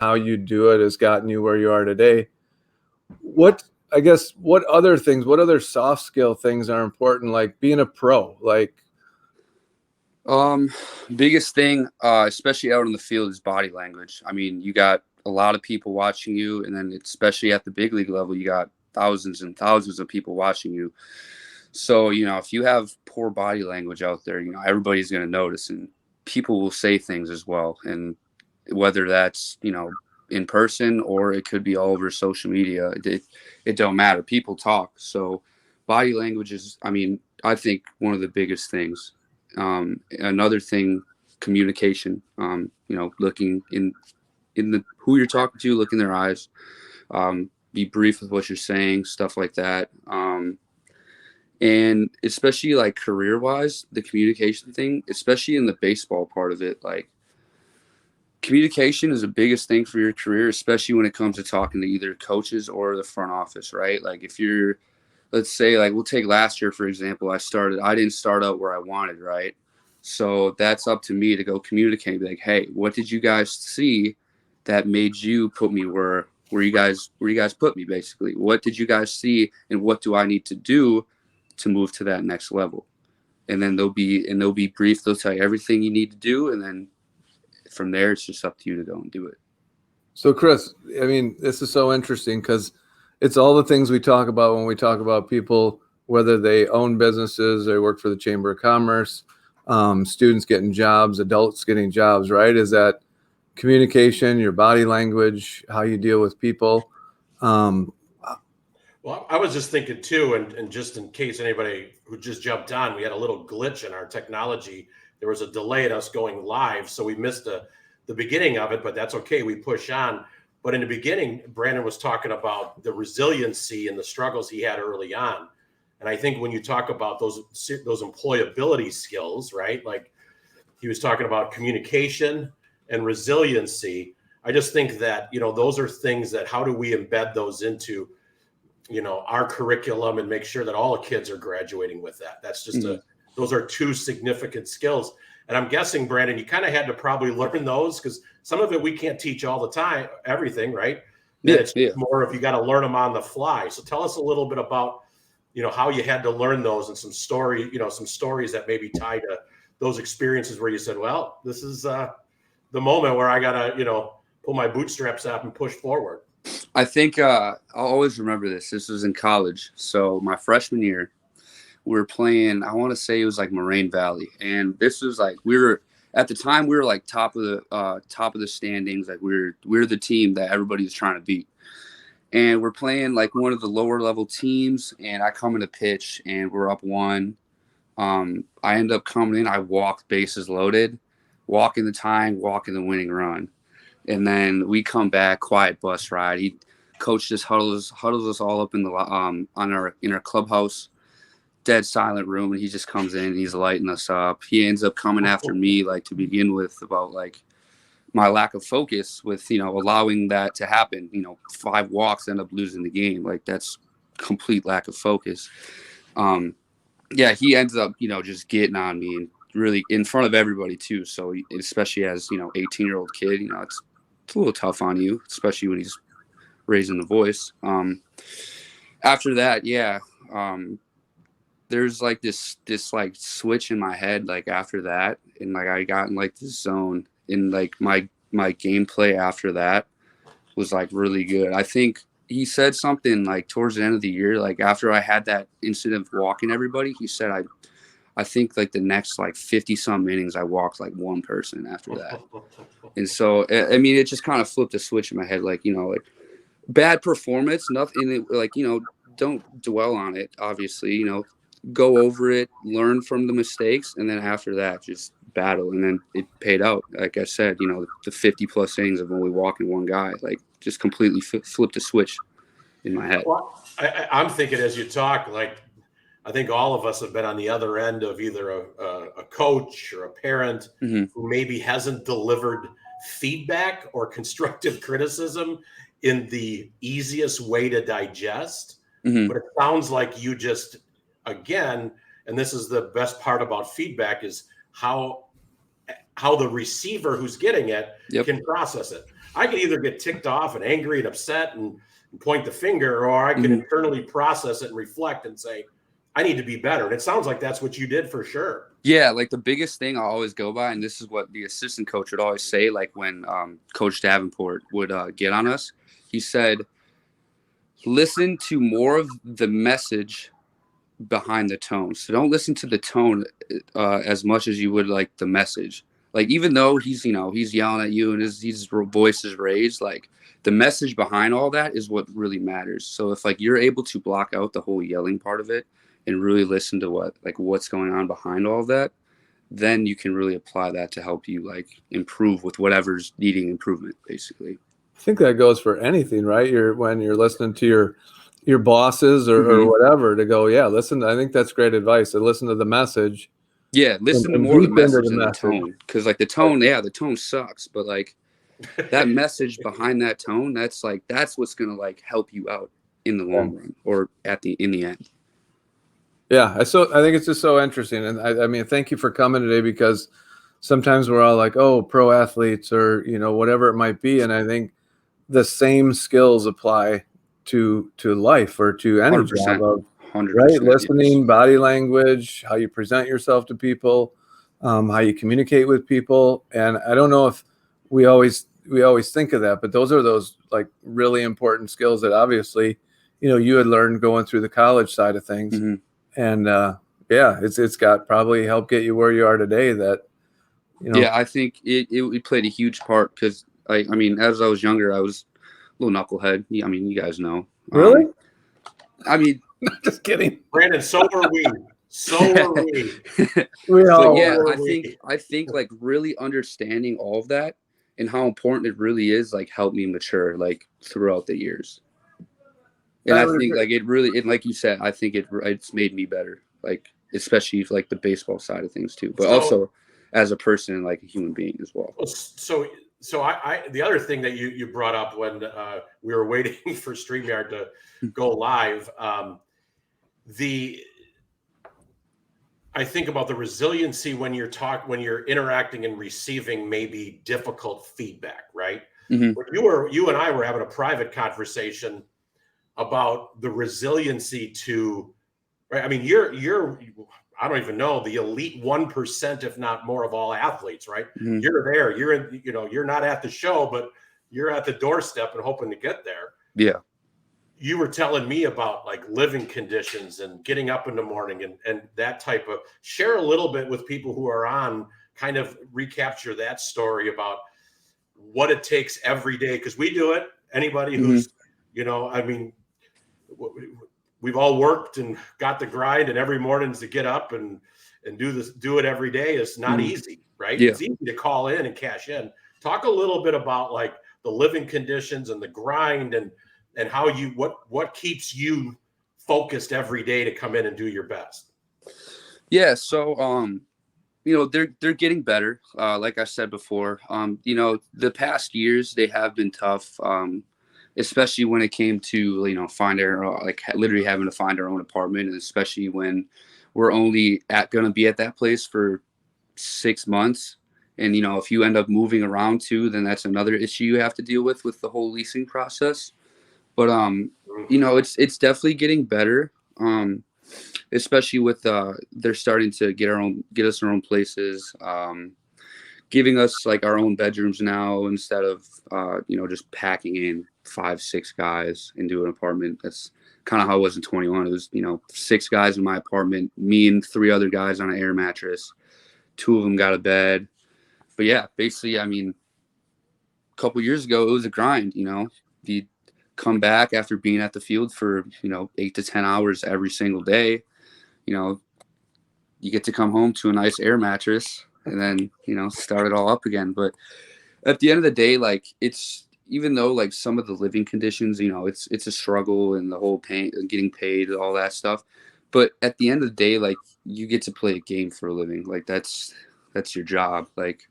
how you do it has gotten you where you are today. What what other soft skill things are important, like being a pro? Like, Biggest thing, especially out on the field, is body language. I mean, you got a lot of people watching you, and then especially at the big league level, you got thousands and thousands of people watching you. So, if you have poor body language out there, everybody's going to notice, and people will say things as well. And whether that's, in person or it could be all over social media, it don't matter. People talk. So body language is, I think one of the biggest things. Another thing, communication, looking in the who you're talking to, look in their eyes, be brief with what you're saying, stuff like that. And especially like career wise, the communication thing, especially in the baseball part of it, like communication is the biggest thing for your career, especially when it comes to talking to either coaches or the front office, right? Like if you're, let's say, like we'll take last year, for example, I didn't start out where I wanted, right? So that's up to me to go communicate, like, hey, what did you guys see that made you put me where you guys put me, basically? What did you guys see, and what do I need to do to move to that next level? And then they'll be brief. They'll tell you everything you need to do, and then from there, it's just up to you to go and do it. so Chris, I mean, this is so interesting because it's all the things we talk about when we talk about people, whether they own businesses, they work for the Chamber of Commerce, students getting jobs, adults getting jobs, right? Is that communication, your body language, how you deal with people. Well, I was just thinking too, and just in case anybody who just jumped on, we had a little glitch in our technology. There was a delay in us going live, so we missed the beginning of it, but that's okay. We push on. But in the beginning, Brandon was talking about the resiliency and the struggles he had early on. And I think when you talk about those employability skills, right? Like he was talking about communication and resiliency. I just think that, those are things that how do we embed those into, our curriculum and make sure that all the kids are graduating with that. That's just those are two significant skills. And I'm guessing, Brandon, you kind of had to probably learn those because some of it we can't teach all the time, everything, right? And it's more if you got to learn them on the fly. So tell us a little bit about, how you had to learn those and some stories that maybe tie to those experiences where you said, well, this is the moment where I got to, pull my bootstraps up and push forward. I think I'll always remember this. This was in college. So my freshman year, we were playing, I want to say it was like Moraine Valley. And this was like, at the time we were like top of the standings. Like we're the team that everybody was trying to beat. And we're playing like one of the lower level teams, and I come in to pitch and we're up 1. I end up coming in, I walked bases loaded, walking the tying, walking the winning run. And then we come back, quiet bus ride. Coach just huddles us all up in the in our clubhouse, dead silent room, and he just comes in and he's lighting us up. He ends up coming after me, like to begin with, about like my lack of focus with, allowing that to happen. 5 walks, end up losing the game. Like that's complete lack of focus. He ends up, just getting on me and really in front of everybody too. So especially as, 18-year-old kid, it's a little tough on you, especially when he's raising the voice. After that, there's like this like switch in my head, like after that. And like, I got in like this zone, and like my gameplay after that was like really good. I think he said something like towards the end of the year, like after I had that incident of walking everybody, he said, I think like the next like 50 some innings, I walked like 1 person after that. And so, I mean, it just kind of flipped a switch in my head. Like, like bad performance, nothing like, don't dwell on it. Obviously, go over it, learn from the mistakes. And then after that, just battle. And then it paid out. Like I said, the 50 plus innings of only walking 1 guy, like just completely flipped a switch in my head. Well, I'm thinking as you talk, like, I think all of us have been on the other end of either a coach or a parent who maybe hasn't delivered feedback or constructive criticism in the easiest way to digest. But it sounds like you just, again, and this is the best part about feedback, is how the receiver who's getting it can process it. I can either get ticked off and angry and upset and point the finger, or I can internally process it and reflect and say, I need to be better. And it sounds like that's what you did for sure. Yeah, like the biggest thing I always go by, and this is what the assistant coach would always say, like when Coach Davenport would get on us, he said, listen to more of the message behind the tone. So don't listen to the tone as much as you would like the message. Like, even though he's yelling at you and his voice is raised, like the message behind all that is what really matters. So if like you're able to block out the whole yelling part of it and really listen to what's going on behind all of that, then you can really apply that to help you like improve with whatever's needing improvement, basically. I think that goes for anything, right? When you're listening to your bosses or whatever, to go, yeah, listen, I think that's great advice. To listen to the message. Yeah, listen to more of the message than the tone. Because like the tone sucks, but like that message behind that tone, that's what's gonna like help you out in the long run or in the end. Yeah, I think it's just so interesting, and I mean, thank you for coming today, because sometimes we're all like, oh, pro athletes or whatever it might be, and I think the same skills apply to life or to any 100%, job of 100%, right listening, yes. body language, how you present yourself to people, how you communicate with people, and I don't know if we always think of that, but those are like really important skills that obviously you had learned going through the college side of things. Mm-hmm. And it's got probably helped get you where you are today. That Yeah, I think it played a huge part, because I mean, as I was younger, I was a little knucklehead. I mean, you guys know. Really? I mean, just kidding, Brandon. So were we. So were we. But yeah, I think like really understanding all of that and how important it really is, like, helped me mature like throughout the years. And I think like like you said, I think it's made me better, like especially like the baseball side of things too, but also as a person and like a human being as well. So I the other thing that you brought up when we were waiting for StreamYard to go live, I think about the resiliency when you're interacting and receiving maybe difficult feedback, right? Mm-hmm. You and I were having a private conversation about the resiliency to, right? I mean, you're I don't even know, the elite 1%, if not more, of all athletes, right? Mm-hmm. You're there. You're in, you're not at the show, but you're at the doorstep and hoping to get there. Yeah. You were telling me about like living conditions and getting up in the morning and that type of, share a little bit with people who are on, kind of recapture that story about what it takes every day. Cause we do it. Anybody who's, I mean, we've all worked and got the grind, and every morning to get up and do it every day is not easy, right? Yeah. It's easy to call in and cash in. Talk a little bit about like the living conditions and the grind and how what keeps you focused every day to come in and do your best. Yeah. So, they're getting better. Like I said before, the past years, they have been tough. Especially when it came to, literally having to find our own apartment, and especially when we're only going to be at that place for 6 months. And, if you end up moving around too, then that's another issue you have to deal with the whole leasing process. But, it's definitely getting better. Especially with, they're starting to get us our own places, giving us like our own bedrooms now, instead of, just packing in 5-6 guys into an apartment. That's kind of how it was in 21. It was, 6 guys in my apartment, me and 3 other guys on an air mattress. 2 of them got a bed. But yeah, basically, I mean, a couple years ago, it was a grind. You'd come back after being at the field for, 8 to 10 hours every single day. You get to come home to a nice air mattress and then, start it all up again. But at the end of the day, like, it's, even though like some of the living conditions, it's a struggle, and the whole pain, getting paid, all that stuff. But at the end of the day, like, you get to play a game for a living. Like, that's your job. Like,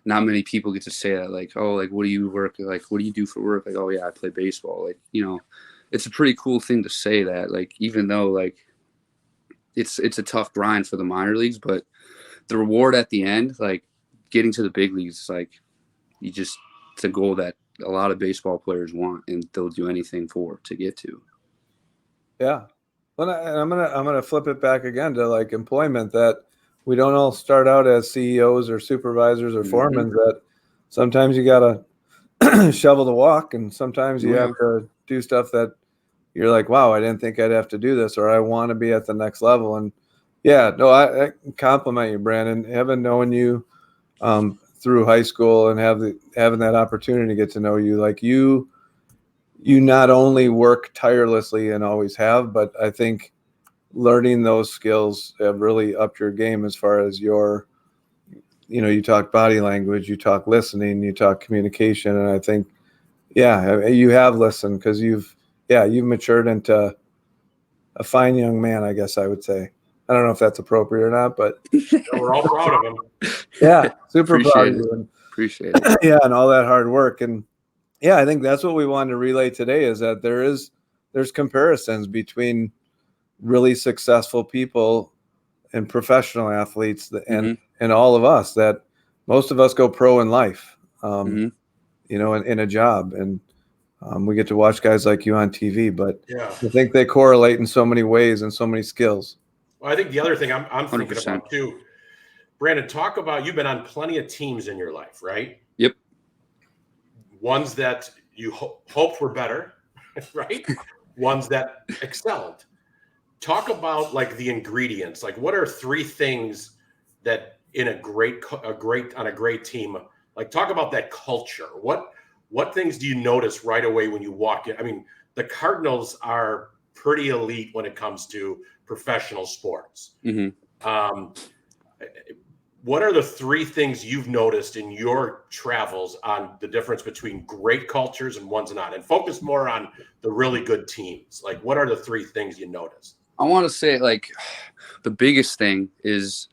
not many people get to say that. Like, oh, like, what do you work? Like, what do you do for work? Like, oh yeah, I play baseball. Like, it's a pretty cool thing to say that. Like, even though like it's a tough grind for the minor leagues, but the reward at the end, like getting to the big leagues, like, it's a goal that a lot of baseball players want, and they'll do anything for to get to. Yeah. Well, I'm gonna flip it back again to like employment, that we don't all start out as CEOs or supervisors or foremen, that sometimes you gotta shovel the walk, and sometimes you have to do stuff that you're like, wow, I didn't think I'd have to do this, or I want to be at the next level. And yeah, no, I compliment you, Brandon. Having known you through high school and having that opportunity to get to know you, like you not only work tirelessly and always have, but I think learning those skills have really upped your game as far as your, you talk body language, you talk listening, you talk communication. And I think, yeah, you have listened, because you've matured into a fine young man, I guess I would say. I don't know if that's appropriate or not, but we're all proud of him. Yeah, super proud of you. Appreciate it. Yeah, and all that hard work. And yeah, I think that's what we wanted to relay today, is that there's comparisons between really successful people and professional athletes and all of us, that most of us go pro in life, in a job. And we get to watch guys like you on TV, but I think they correlate in so many ways and so many skills. Well, I think the other thing I'm thinking 100%. about too, Brandon, talk about, you've been on plenty of teams in your life, right? Yep. Ones that you hoped were better, right? Ones that excelled. Talk about like the ingredients. Like, what are 3 things that in a great team? Like, talk about that culture. What things do you notice right away when you walk in? I mean, the Cardinals are pretty elite when it comes to professional sports. What are the 3 things you've noticed in your travels on the difference between great cultures and ones not? And focus more on the really good teams. Like, what are the 3 things you noticed? I want to say, like, the biggest thing is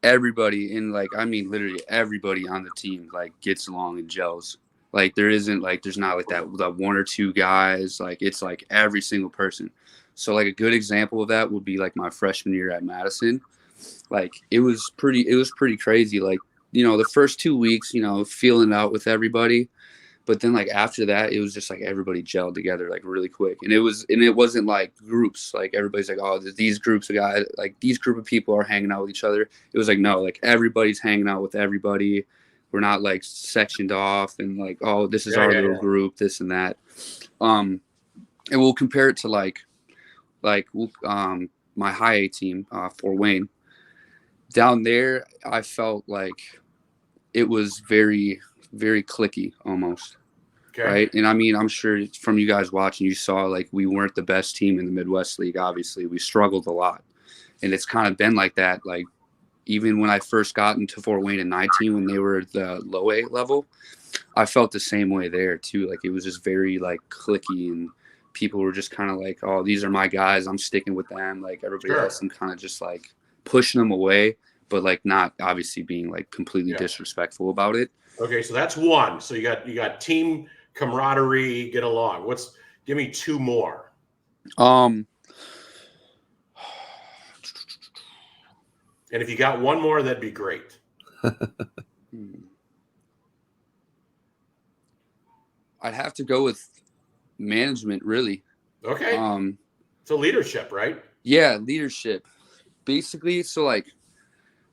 everybody literally everybody on the team, like, gets along and gels. Like, there's not like that 1 or 2 guys. Like, it's like every single person. So, like, a good example of that would be like my freshman year at Madison. Like, it was pretty crazy. Like, the first 2 weeks, feeling out with everybody. But then, like, after that, it was just like everybody gelled together, like, really quick. And it wasn't like groups. Like, everybody's like, oh, these groups of guys, like, these group of people are hanging out with each other. It was like, no, like, everybody's hanging out with everybody. We're not like sectioned off and like, oh, this is our little group, this and that. And we'll compare it to like my high A team, Fort Wayne. Down there, I felt like it was very, very cliquey almost. Okay. Right. And I mean, I'm sure from you guys watching, you saw like we weren't the best team in the Midwest League. Obviously, we struggled a lot. And it's kind of been like that. Like, even when I first got into Fort Wayne in 19, when they were the low A level, I felt the same way there too. Like, it was just very like cliquey, and people were just kind of like, oh, these are my guys, I'm sticking with them. Like, everybody else, I'm kind of just like pushing them away, but like not obviously being like completely disrespectful about it. Okay, so that's 1. So you got team camaraderie, get along. Give me 2 more. And if you got 1 more, that'd be great. I'd have to go with management, really. Okay. So leadership, right? Yeah, leadership. Basically, so like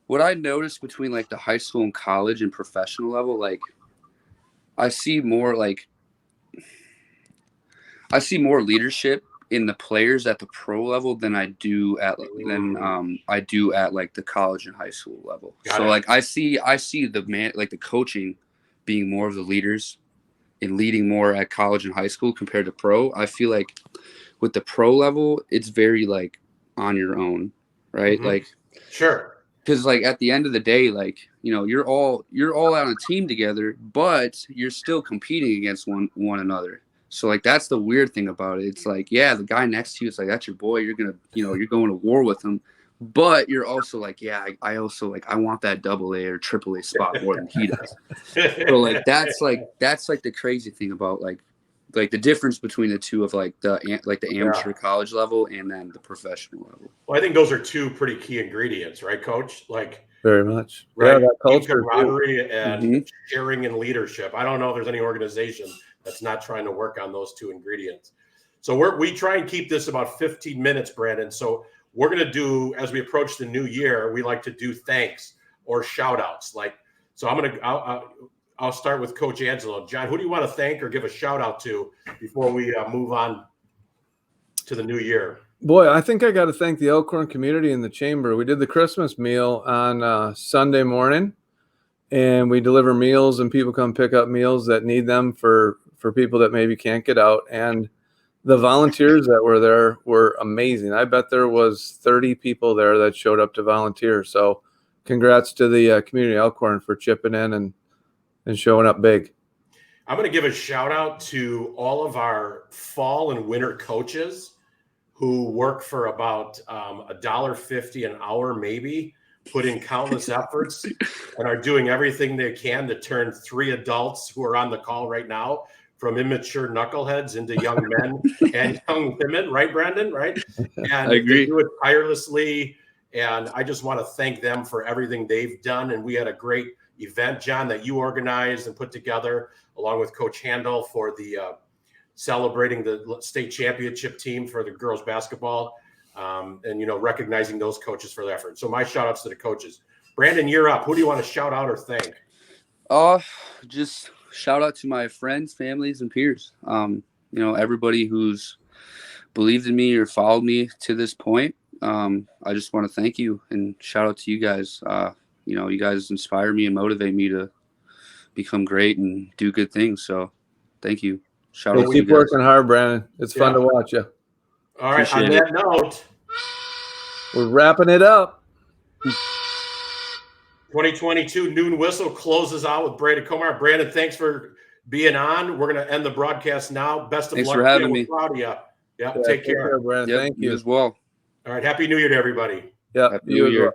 what I noticed between like the high school and college and professional level, like I see more leadership in the players at the pro level than I do at like the college and high school level. Like I see the coaching being more of the leaders and leading more at college and high school compared to pro. I feel like with the pro level, it's very like on your own, right? Like, sure. Because like at the end of the day, like, you're all on a team together, but you're still competing against one another. So like that's the weird thing about it. It's like, yeah, the guy next to you, it's like, that's your boy. You're gonna, you're going to war with him, but you're also like, yeah, I also like I want that AA or AAA spot more than he does. So like that's like the crazy thing about like the difference between the two of like the amateur college level and then the professional level. Well, I think those are 2 pretty key ingredients, right, Coach? Like, very much, right? Yeah, that culture, camaraderie and sharing and leadership. I don't know if there's any organization that's not trying to work on those two ingredients. So we try and keep this about 15 minutes, Brandon. So we're going to do, as we approach the new year, we like to do thanks or shout outs. So I'll start with Coach Angelo. John, who do you want to thank or give a shout out to before we move on to the new year? Boy, I think I got to thank the Elkhorn community and the chamber. We did the Christmas meal on Sunday morning, and we deliver meals, and people come pick up meals that need them for people that maybe can't get out. And the volunteers that were there were amazing. I bet there was 30 people there that showed up to volunteer. So congrats to the community of Elkhorn for chipping in and showing up big. I'm going to give a shout out to all of our fall and winter coaches who work for about $1.50 an hour, maybe, put in countless efforts and are doing everything they can to turn 3 adults who are on the call right now from immature knuckleheads into young men and young women, right, Brandon? Right? And I agree. They do it tirelessly. And I just want to thank them for everything they've done. And we had a great event, John, that you organized and put together along with Coach Handel for the celebrating the state championship team for the girls basketball, and recognizing those coaches for their effort. So my shout outs to the coaches. Brandon, you're up. Who do you want to shout out or thank? Just shout out to my friends, families, and peers. Everybody who's believed in me or followed me to this point. I just want to thank you and shout out to you guys. You guys inspire me and motivate me to become great and do good things. So thank you. Shout out to you Keep guys. working hard, Brandon. It's fun to watch you. All right. Appreciate on that note, we're wrapping it up. 2022 noon whistle closes out with Brandon Komar. Brandon, thanks for being on. We're going to end the broadcast now. Best of luck. Thanks for having me. Proud of you. Yep. Take care. Brandon. Yep, Thank you as well. All right. Happy New Year to everybody. Yeah. Happy New Year.